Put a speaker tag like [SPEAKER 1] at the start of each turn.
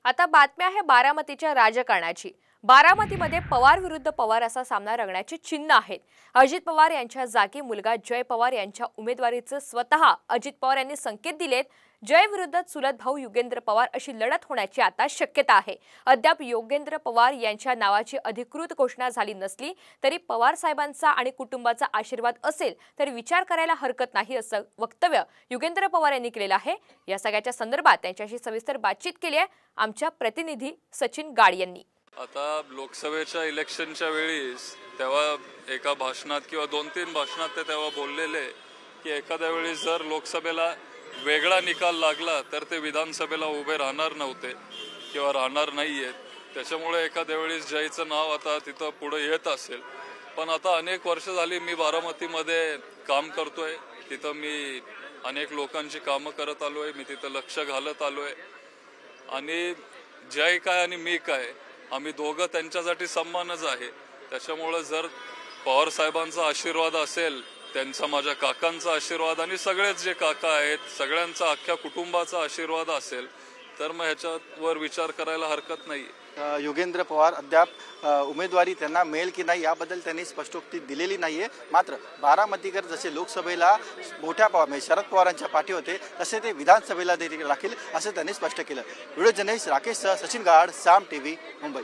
[SPEAKER 1] आता बातमी आहे बारामतीच्या राजकारणाची। बारामतीमध्ये पवार विरुद्ध पवार असा सामना रंगण्याची चिन्ह आहेत। अजित पवार यांच्या जागी मुलगा जय पवार यांच्या उमेदवारीचे स्वतः अजित पवार यांनी संकेत दिलेत। जय विरुद्ध चुलत भाऊ योगेंद्र पवार अशी लढत होण्याची आता शक्यता आहे। अद्याप योगेंद्र पवार यांच्या नावाची अधिकृत घोषणा झाली नसली तरी पवार साहेबांचा आणि कुटुंबाचा आशीर्वाद असेल तर विचार करायला हरकत नाही असं वक्तव्य योगेंद्र पवार यांनी केलेलं आहे। या सगळ्याच्या संदर्भात त्यांच्याशी सविस्तर बातचीत केली आहे आमच्या प्रतिनिधी सचिन गाड यांनी।
[SPEAKER 2] आता लोकसभेच्या इलेक्शनच्या वेळेस तेव्हा एका भाषणात किंवा 2-3 भाषणात ते तेव्हा बोललेले की एखाद्या वेळी जर लोकसभेला वेगळा निकाल लागला तर ते विधानसभेला उभे राहणार नव्हते किंवा राहणार नाहीयेत। त्याच्यामुळे एखाद्या वेळेस जयचं नाव आता तिथं पुढे येत असेल। पण आता अनेक वर्ष झाली मी बारामतीमध्ये काम करतोय, तिथं मी अनेक लोकांची कामं करत आलोय, मी तिथं लक्ष घालत आलोय आणि जय काय आणि मी काय आम्ही दोघं त्यांच्यासाठी सन्मानच आहे। त्याच्यामुळे जर पवार साहेबांचा आशीर्वाद असेल, त्यांचा माझ्या काकांचा आशीर्वाद आणि सगळेच जे काका आहेत सगळ्यांचा अख्ख्या कुटुंबाचा आशीर्वाद असेल तर मग ह्याच्यावर विचार करायला हरकत नाही।
[SPEAKER 3] योगेंद्र पवार अद्याप उमेदवारी त्यांना मिळेल की नाही याबद्दल त्यांनी स्पष्टोक्ती दिलेली नाहीये। मात्र बारामतीकर जसे लोकसभेला मोठ्या शरद पवारांच्या पाठी होते तसे ते विधानसभेला देखील राखील असं त्यांनी स्पष्ट केलं। व्हिडिओ जर्नलिस्ट राकेश सचिन गाड, साम टीव्ही, मुंबई।